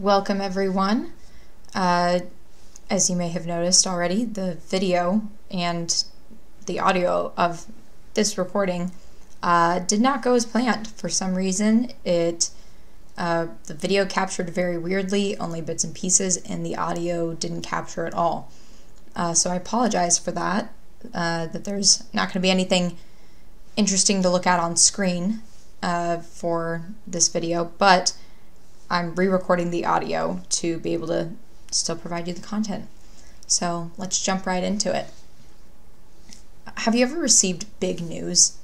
Welcome everyone. As you may have noticed already, the video and the audio of this recording did not go as planned. For some reason, the video captured very weirdly, only bits and pieces, and the audio didn't capture at all. So I apologize for that, that there's not going to be anything interesting to look at on screen for this video, but I'm re-recording the audio to be able to still provide you the content. So let's jump right into it. Have you ever received big news?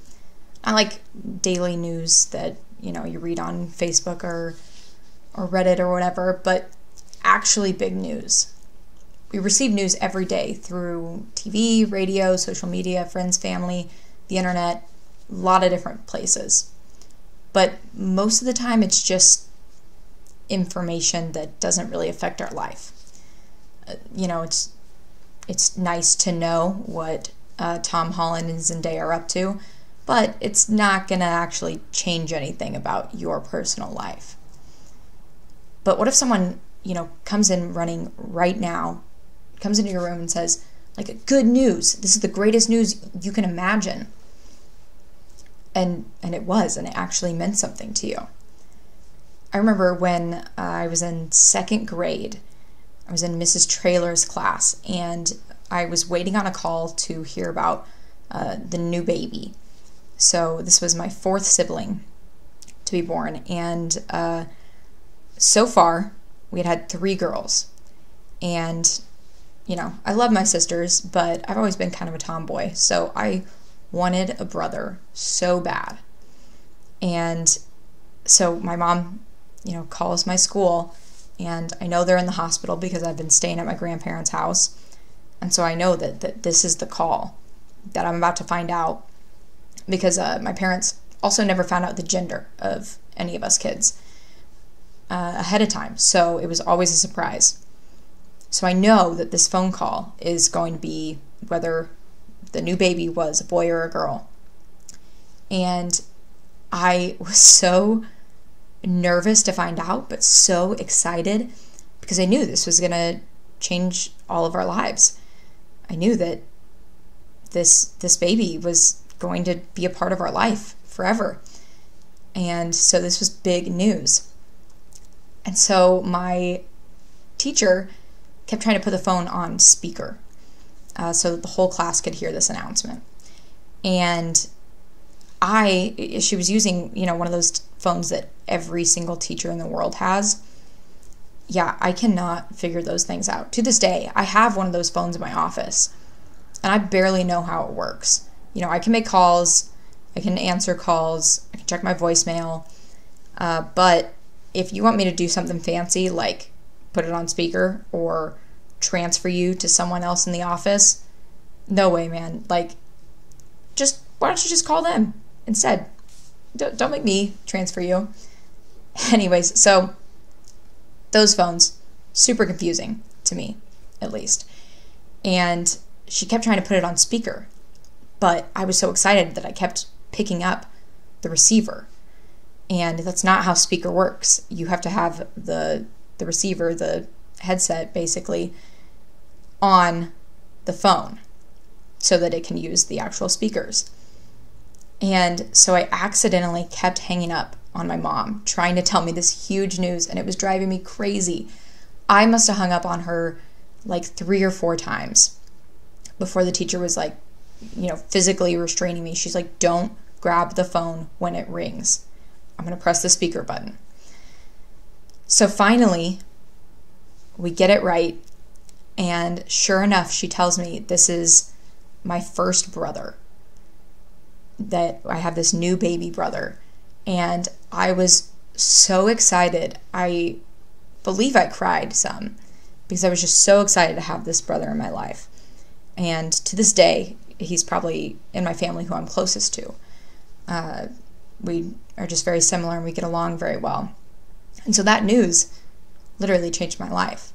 Not like daily news that you read on Facebook or Reddit or whatever, but actually big news. We receive news every day through TV, radio, social media, friends, family, the internet, a lot of different places. But most of the time it's just information that doesn't really affect our life. It's nice to know what Tom Holland and Zendaya are up to, but it's not going to actually change anything about your personal life. But what if someone, comes in running right now, comes into your room and says, like, good news, this is the greatest news you can imagine. And it was, and it actually meant something to you. I remember when I was in second grade, I was in Mrs. Traylor's class, and I was waiting on a call to hear about the new baby. So this was my fourth sibling to be born, and so far we had 3 girls. And, I love my sisters, but I've always been kind of a tomboy, so I wanted a brother so bad. And so my mom calls my school, and I know they're in the hospital because I've been staying at my grandparents' house. And so I know that this is the call that I'm about to find out, because my parents also never found out the gender of any of us kids ahead of time. So it was always a surprise. So I know that this phone call is going to be whether the new baby was a boy or a girl. And I was so nervous to find out, but so excited, because I knew this was going to change all of our lives. I knew that this baby was going to be a part of our life forever. And so this was big news. And so my teacher kept trying to put the phone on speaker so that the whole class could hear this announcement. And she was using, one of those phones that every single teacher in the world has. Yeah, I cannot figure those things out. To this day, I have one of those phones in my office, and I barely know how it works. I can make calls, I can answer calls, I can check my voicemail, but if you want me to do something fancy, like put it on speaker or transfer you to someone else in the office, no way, man. Like, why don't you just call them instead? Don't make me transfer you. Anyways, so those phones, super confusing to me, at least. And she kept trying to put it on speaker, but I was so excited that I kept picking up the receiver. And that's not how speaker works. You have to have the receiver, the headset, basically, on the phone so that it can use the actual speakers. And so I accidentally kept hanging up on my mom, trying to tell me this huge news, and it was driving me crazy. I must have hung up on her like 3 or 4 times before the teacher was like, physically restraining me. She's like, don't grab the phone when it rings. I'm going to press the speaker button. So finally, we get it right, and sure enough, she tells me this is my first brother, that I have this new baby brother. And I was so excited. I believe I cried some, because I was just so excited to have this brother in my life. And to this day, he's probably in my family who I'm closest to. We are just very similar, and we get along very well. And so that news literally changed my life.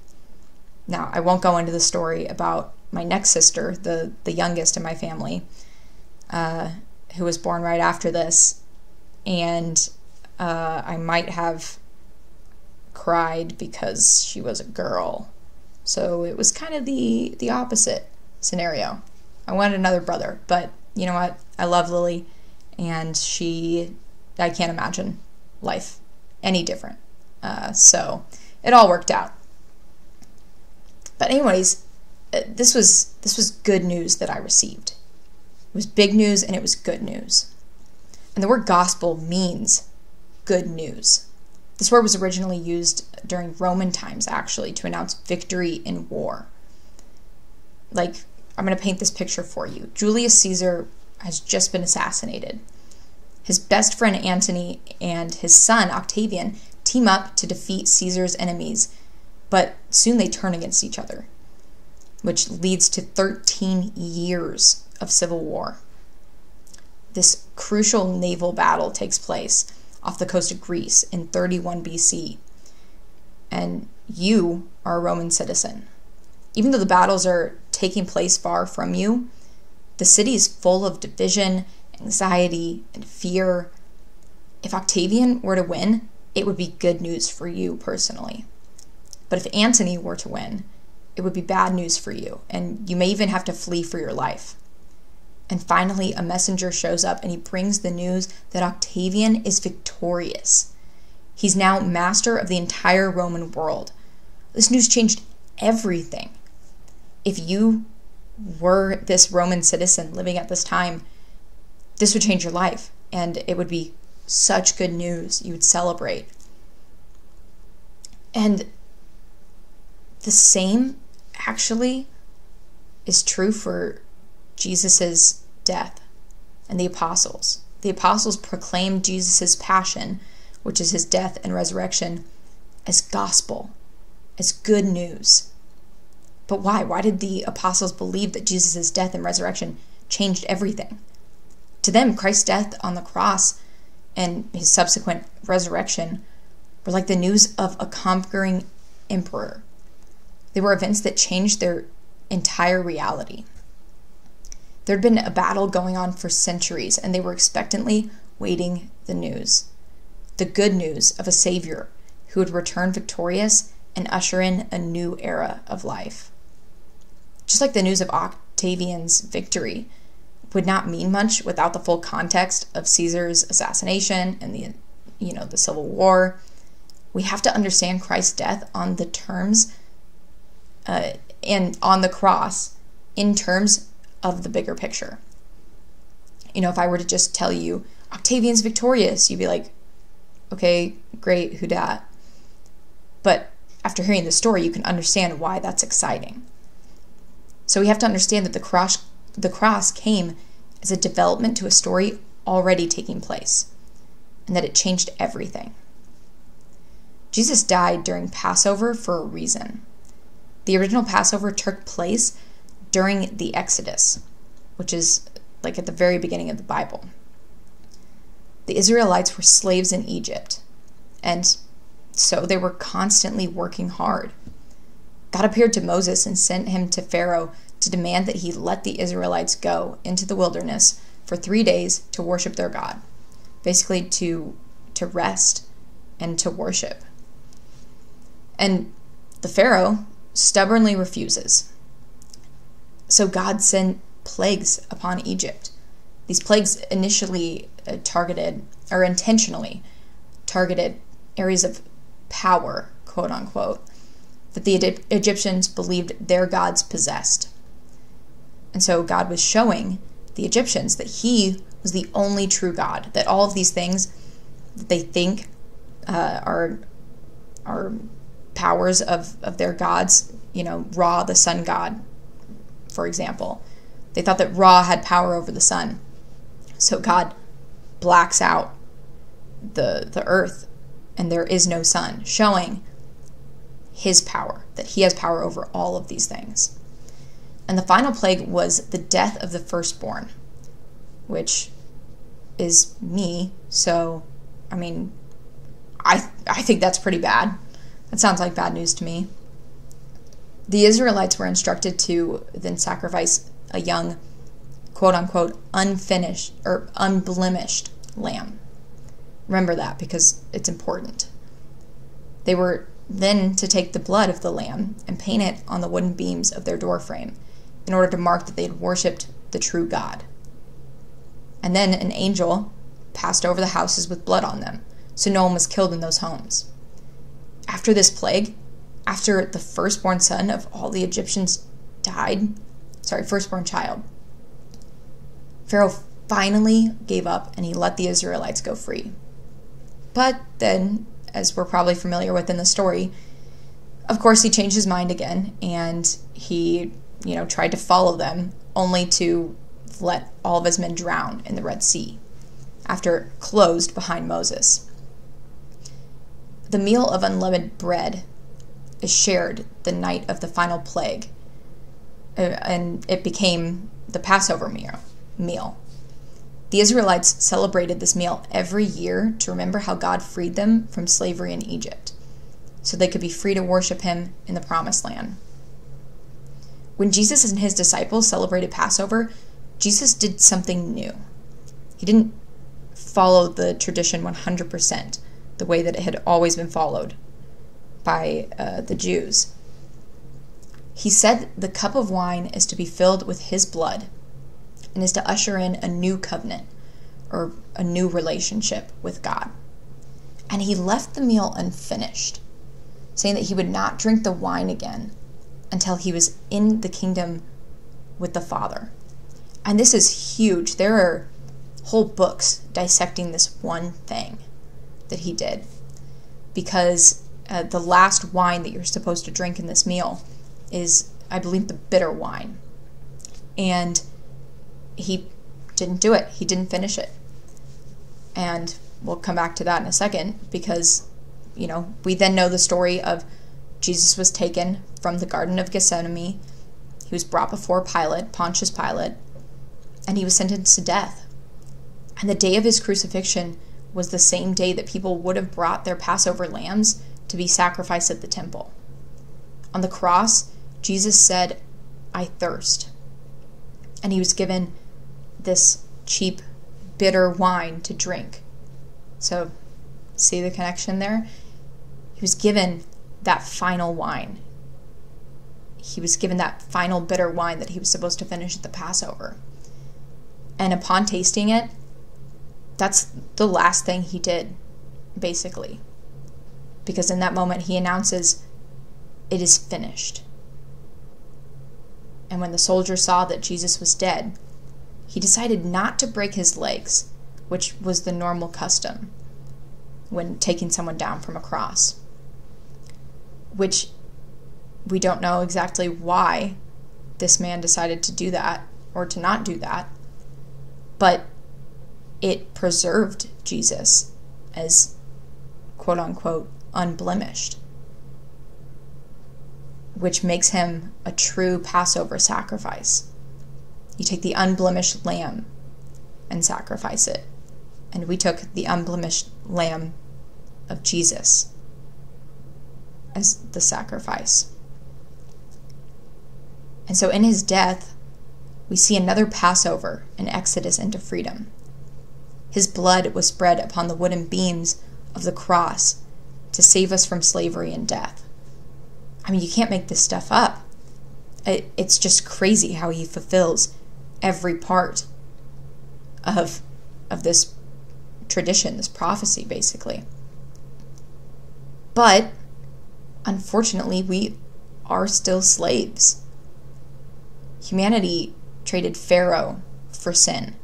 Now, I won't go into the story about my next sister, the youngest in my family, who was born right after this, and I might have cried because she was a girl. So it was kind of the opposite scenario. I wanted another brother, but you know what? I love Lily, and I can't imagine life any different. So it all worked out. But anyways, this was good news that I received. It was big news, and it was good news. And the word gospel means good news. This word was originally used during Roman times, actually, to announce victory in war. Like, I'm going to paint this picture for you. Julius Caesar has just been assassinated. His best friend Antony and his son Octavian team up to defeat Caesar's enemies, but soon they turn against each other, which leads to 13 years of civil war. This crucial naval battle takes place off the coast of Greece in 31 BC, and you are a Roman citizen. Even though the battles are taking place far from you, the city is full of division, anxiety, and fear. If Octavian were to win, it would be good news for you personally. But if Antony were to win, it would be bad news for you, and you may even have to flee for your life. And finally, a messenger shows up, and he brings the news that Octavian is victorious. He's now master of the entire Roman world. This news changed everything. If you were this Roman citizen living at this time, this would change your life, and it would be such good news. You would celebrate. And the same actually is true for Jesus's death and the apostles. The apostles proclaimed Jesus's passion, which is his death and resurrection, as gospel, as good news. But why? Why did the apostles believe that Jesus's death and resurrection changed everything? To them, Christ's death on the cross and his subsequent resurrection were like the news of a conquering emperor. They were events that changed their entire reality. There had been a battle going on for centuries, and they were expectantly waiting the news. The good news of a Savior who would return victorious and usher in a new era of life. Just like the news of Octavian's victory would not mean much without the full context of Caesar's assassination and the Civil War, we have to understand Christ's death on the terms and on the cross in terms of the bigger picture. If I were to just tell you Octavian's victorious, you'd be like, okay, great, who dat? But after hearing the story, you can understand why that's exciting. So we have to understand that the cross came as a development to a story already taking place, and that it changed everything. Jesus died during Passover for a reason. The original Passover took place during the Exodus, which is like at the very beginning of the Bible. The Israelites were slaves in Egypt, and so they were constantly working hard. God appeared to Moses and sent him to Pharaoh to demand that he let the Israelites go into the wilderness for 3 days to worship their God, basically to rest and to worship. And the Pharaoh stubbornly refuses. So God sent plagues upon Egypt. These plagues initially intentionally targeted areas of power, quote unquote, that the Egyptians believed their gods possessed. And so God was showing the Egyptians that he was the only true God, that all of these things that they think are powers of their gods, Ra, the sun god, for example. They thought that Ra had power over the sun. So God blacks out the earth, and there is no sun, showing his power, that he has power over all of these things. And the final plague was the death of the firstborn, which is me. So, I think that's pretty bad. That sounds like bad news to me. The Israelites were instructed to then sacrifice a young, quote-unquote, unfinished or unblemished lamb. Remember that, because it's important. They were then to take the blood of the lamb and paint it on the wooden beams of their doorframe in order to mark that they had worshipped the true God. And then an angel passed over the houses with blood on them, so no one was killed in those homes. After this plague, after the firstborn son of all the Egyptians firstborn child, Pharaoh finally gave up and he let the Israelites go free. But then, as we're probably familiar with in the story, of course he changed his mind again and he, tried to follow them, only to let all of his men drown in the Red Sea after it closed behind Moses. The meal of unleavened bread is shared the night of the final plague, and it became the Passover meal. The Israelites celebrated this meal every year to remember how God freed them from slavery in Egypt, so they could be free to worship him in the Promised Land. When Jesus and his disciples celebrated Passover, Jesus did something new. He didn't follow the tradition 100%, the way that it had always been followed by the Jews. He said the cup of wine is to be filled with his blood and is to usher in a new covenant or a new relationship with God. And he left the meal unfinished, saying that he would not drink the wine again until he was in the kingdom with the Father. And this is huge. There are whole books dissecting this one thing that he did, because the last wine that you're supposed to drink in this meal is, I believe, the bitter wine. And he didn't do it. He didn't finish it. And we'll come back to that in a second, because, we then know the story of Jesus was taken from the Garden of Gethsemane. He was brought before Pontius Pilate, and he was sentenced to death. And the day of his crucifixion was the same day that people would have brought their Passover lambs to be sacrificed at the temple. On the cross, Jesus said, "I thirst." And he was given this cheap, bitter wine to drink. So, see the connection there? He was given that final wine. He was given that final bitter wine that he was supposed to finish at the Passover. And upon tasting it, that's the last thing he did, basically. Because in that moment, he announces, "It is finished." And when the soldier saw that Jesus was dead, he decided not to break his legs, which was the normal custom when taking someone down from a cross. Which we don't know exactly why this man decided to do that or to not do that, but it preserved Jesus as quote-unquote unblemished, which makes him a true Passover sacrifice. You take the unblemished lamb and sacrifice it. And we took the unblemished lamb of Jesus as the sacrifice. And so in his death, we see another Passover and exodus into freedom. His blood was spread upon the wooden beams of the cross to save us from slavery and death. I mean, you can't make this stuff up. It's just crazy how he fulfills every part of this tradition, this prophecy, basically. But, unfortunately, we are still slaves. Humanity traded Pharaoh for sin,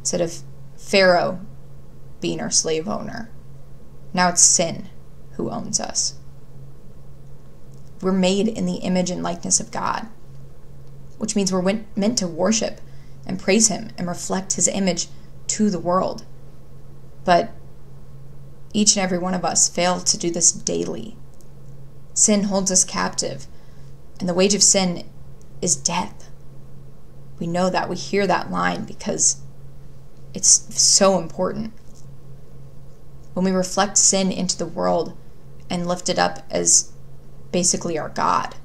instead of Pharaoh being our slave owner. Now it's sin who owns us. We're made in the image and likeness of God, which means we're meant to worship and praise him and reflect his image to the world. But each and every one of us fail to do this daily. Sin holds us captive, and the wage of sin is death. We know that. We hear that line because it's so important. When we reflect sin into the world and lift it up as basically our God,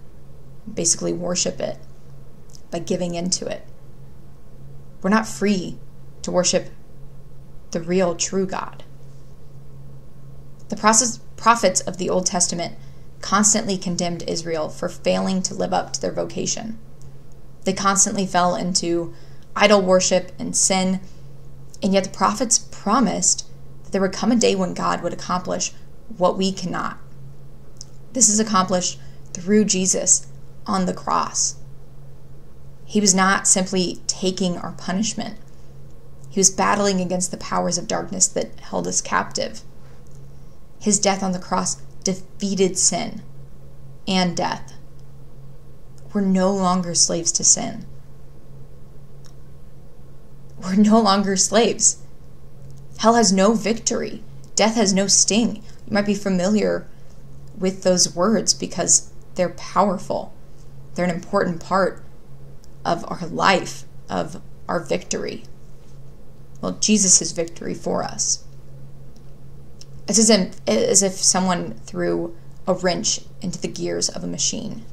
basically worship it by giving into it, we're not free to worship the real, true God. The prophets of the Old Testament constantly condemned Israel for failing to live up to their vocation. They constantly fell into idol worship and sin, and yet the prophets promised that there would come a day when God would accomplish what we cannot. This is accomplished through Jesus on the cross. He was not simply taking our punishment. He was battling against the powers of darkness that held us captive. His death on the cross defeated sin and death. We're no longer slaves to sin. We're no longer slaves. Hell has no victory. Death has no sting. You might be familiar with those words because they're powerful. They're an important part of our life, of our victory. Well, Jesus' victory for us. It's as if someone threw a wrench into the gears of a machine.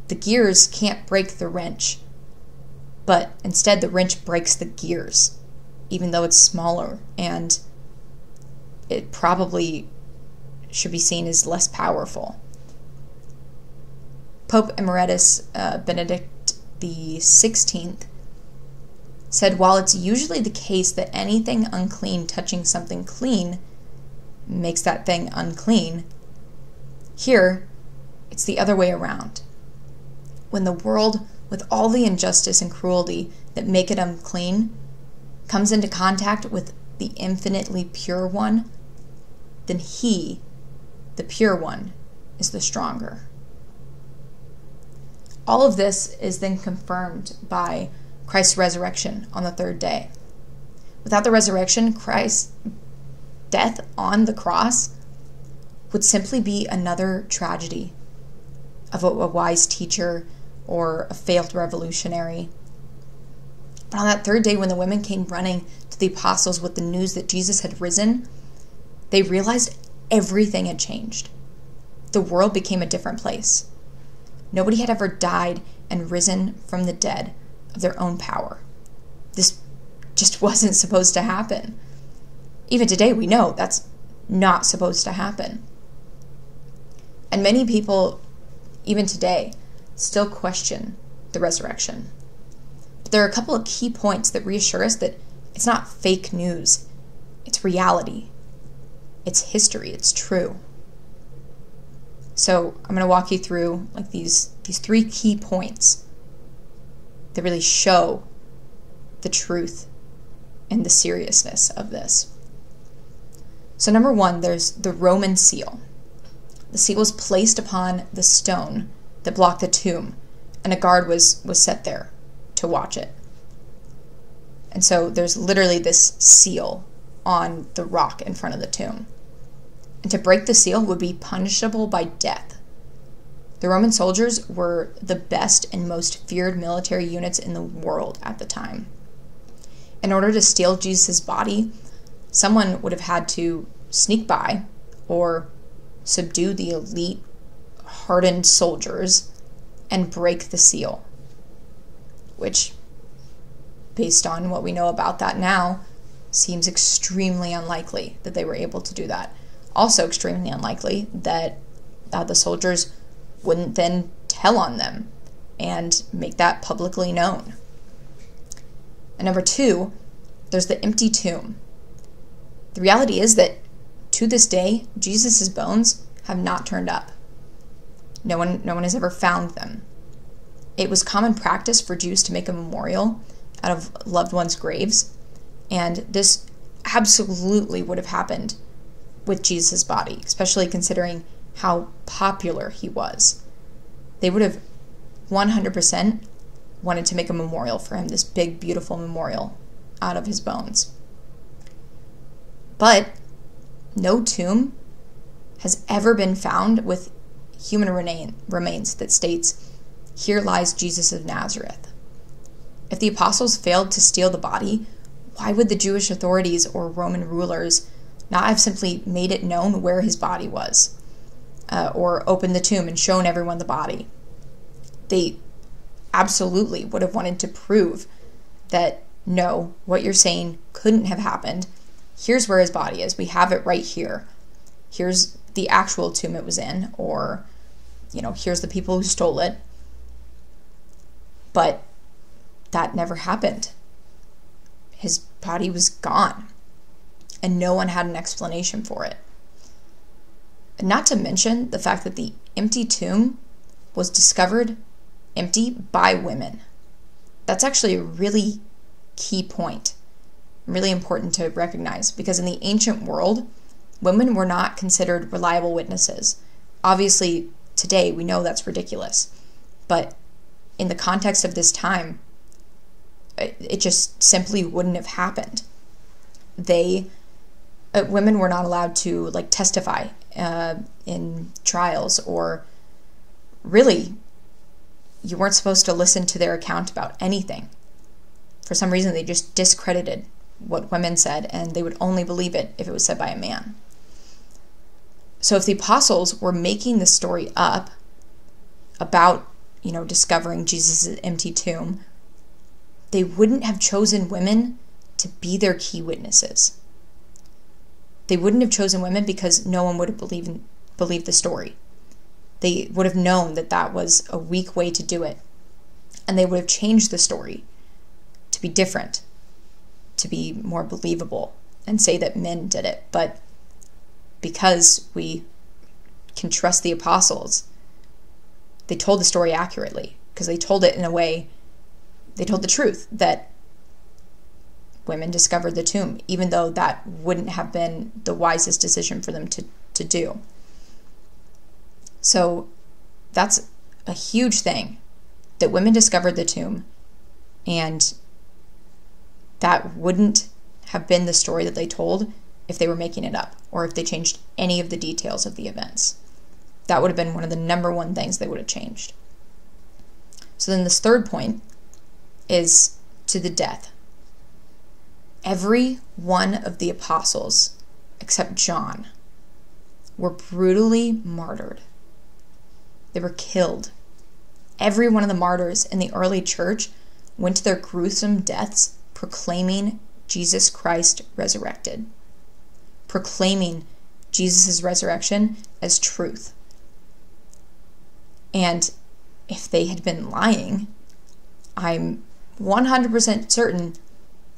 The gears can't break the wrench, but instead the wrench breaks the gears, even though it's smaller, and it probably should be seen as less powerful. Pope Emeritus Benedict XVI said, while it's usually the case that anything unclean touching something clean makes that thing unclean, here it's the other way around. When the world, with all the injustice and cruelty that make it unclean, comes into contact with the infinitely pure one, then he, the pure one, is the stronger. All of this is then confirmed by Christ's resurrection on the third day. Without the resurrection, Christ's death on the cross would simply be another tragedy of a wise teacher or a failed revolutionary. But on that third day, when the women came running to the apostles with the news that Jesus had risen, they realized everything had changed. The world became a different place. Nobody had ever died and risen from the dead of their own power. This just wasn't supposed to happen. Even today, we know that's not supposed to happen. And many people, even today, still question the resurrection. But there are a couple of key points that reassure us that it's not fake news. It's reality. It's history. It's true. So I'm going to walk you through like these three key points that really show the truth and the seriousness of this. So number one, there's the Roman seal. The seal was placed upon the stone that blocked the tomb, and a guard was set there to watch it. And so there's literally this seal on the rock in front of the tomb. And to break the seal would be punishable by death. The Roman soldiers were the best and most feared military units in the world at the time. In order to steal Jesus' body, someone would have had to sneak by or subdue the elite, hardened soldiers and break the seal, which, based on what we know about that now, seems extremely unlikely that they were able to do that. Also extremely unlikely that the soldiers wouldn't then tell on them and make that publicly known. And number two, there's the empty tomb. The reality is that to this day, Jesus' bones have not turned up. No one has ever found them. It was common practice for Jews to make a memorial out of loved ones' graves, and this absolutely would have happened with Jesus' body, especially considering how popular he was. They would have 100% wanted to make a memorial for him, this big, beautiful memorial out of his bones. But no tomb has ever been found with human remains that states, "Here lies Jesus of Nazareth." If the apostles failed to steal the body, why would the Jewish authorities or Roman rulers not have simply made it known where his body was, or opened the tomb and shown everyone the body? They absolutely would have wanted to prove that, no, what you're saying couldn't have happened. Here's where his body is. We have it right here. Here's the actual tomb it was in, or, here's the people who stole it. But that never happened. His body was gone, and no one had an explanation for it. And not to mention the fact that the empty tomb was discovered empty by women. That's actually a really key point, really important to recognize, because in the ancient world, women were not considered reliable witnesses. Obviously, today we know that's ridiculous, but in the context of this time, it just simply wouldn't have happened. Women were not allowed to testify in trials, or really, you weren't supposed to listen to their account about anything. For some reason, they just discredited what women said, and they would only believe it if it was said by a man. So if the apostles were making the story up about, discovering Jesus' empty tomb, they wouldn't have chosen women to be their key witnesses. They wouldn't have chosen women because no one would have believed the story. They would have known that that was a weak way to do it, and they would have changed the story to be different, to be more believable, and say that men did it. But because we can trust the apostles, they told the story accurately, because they told it in a way, they told the truth, that women discovered the tomb, even though that wouldn't have been the wisest decision for them to do. So that's a huge thing, that women discovered the tomb, and that wouldn't have been the story that they told if they were making it up, or if they changed any of the details of the events. That would have been one of the number one things they would have changed. So then this third point is to the death. Every one of the apostles, except John, were brutally martyred. They were killed. Every one of the martyrs in the early church went to their gruesome deaths proclaiming Jesus Christ resurrected, proclaiming Jesus' resurrection as truth. And if they had been lying, I'm 100% certain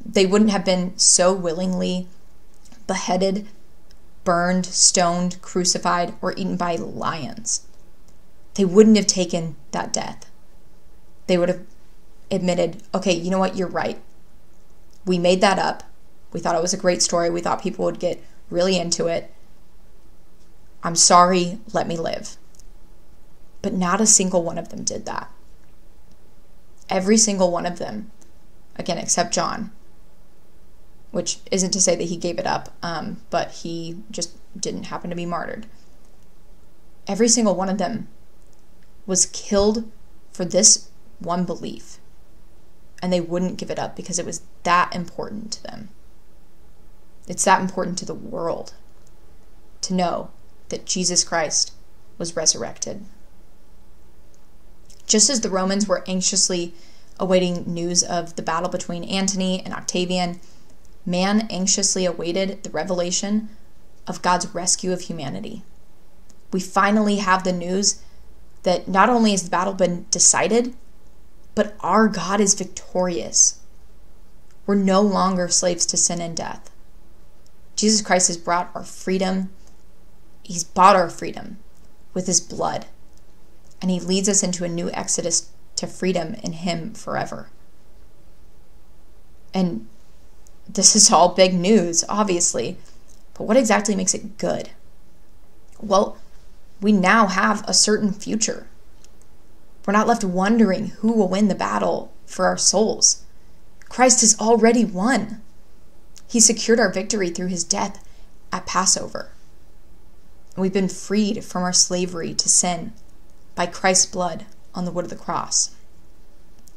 they wouldn't have been so willingly beheaded, burned, stoned, crucified, or eaten by lions. They wouldn't have taken that death. They would have admitted, okay, you know what, you're right. We made that up. We thought it was a great story. We thought people would get really into it. I'm sorry, let me live. But not a single one of them did that. Every single one of them, again, except John, which isn't to say that he gave it up, but he just didn't happen to be martyred. Every single one of them was killed for this one belief, and they wouldn't give it up because it was that important to them. It's that important to the world to know that Jesus Christ was resurrected. Just as the Romans were anxiously awaiting news of the battle between Antony and Octavian, man anxiously awaited the revelation of God's rescue of humanity. We finally have the news that not only has the battle been decided, but our God is victorious. We're no longer slaves to sin and death. Jesus Christ has brought our freedom. He's bought our freedom with his blood. And he leads us into a new exodus to freedom in him forever. And this is all big news, obviously. But what exactly makes it good? Well, we now have a certain future. We're not left wondering who will win the battle for our souls. Christ has already won. He secured our victory through his death at Passover. We've been freed from our slavery to sin by Christ's blood on the wood of the cross.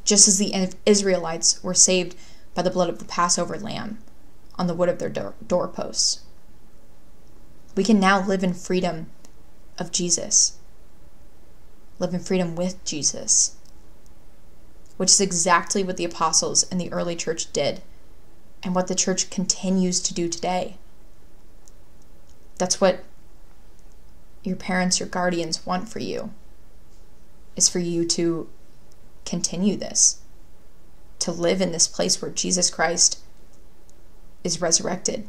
Just as the Israelites were saved by the blood of the Passover lamb on the wood of their doorposts. We can now live in freedom of Jesus. Live in freedom with Jesus. Which is exactly what the apostles and the early church did, and what the church continues to do today. That's what your parents, your guardians want for you is for you to continue this, to live in this place where Jesus Christ is resurrected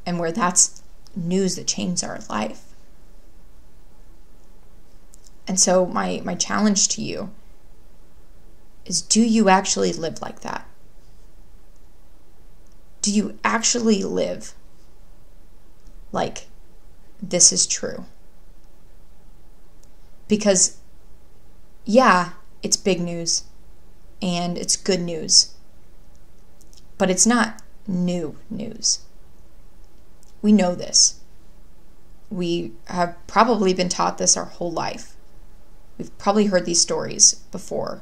and where that's news that changes our life. And so my challenge to you is, do you actually live like that? Do you actually live like this is true? Because, yeah, it's big news and it's good news, but it's not new news. We know this. We have probably been taught this our whole life. We've probably heard these stories before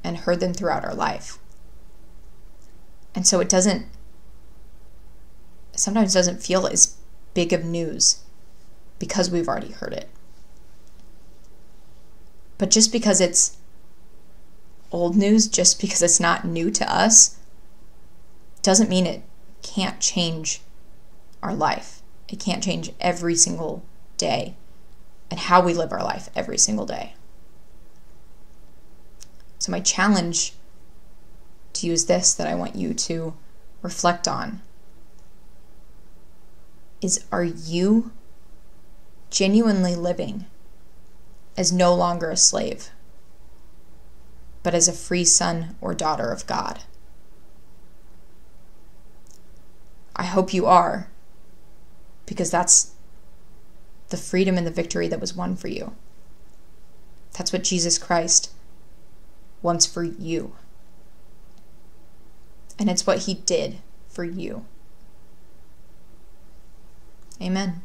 and heard them throughout our life. And so it sometimes doesn't feel as big of news because we've already heard it. But just because it's old news, just because it's not new to us, doesn't mean it can't change our life. It can't change every single day and how we live our life every single day. So my challenge to you is this, that I want you to reflect on, is, are you genuinely living as no longer a slave, but as a free son or daughter of God? I hope you are, because that's the freedom and the victory that was won for you. That's what Jesus Christ wants for you. And it's what he did for you. Amen.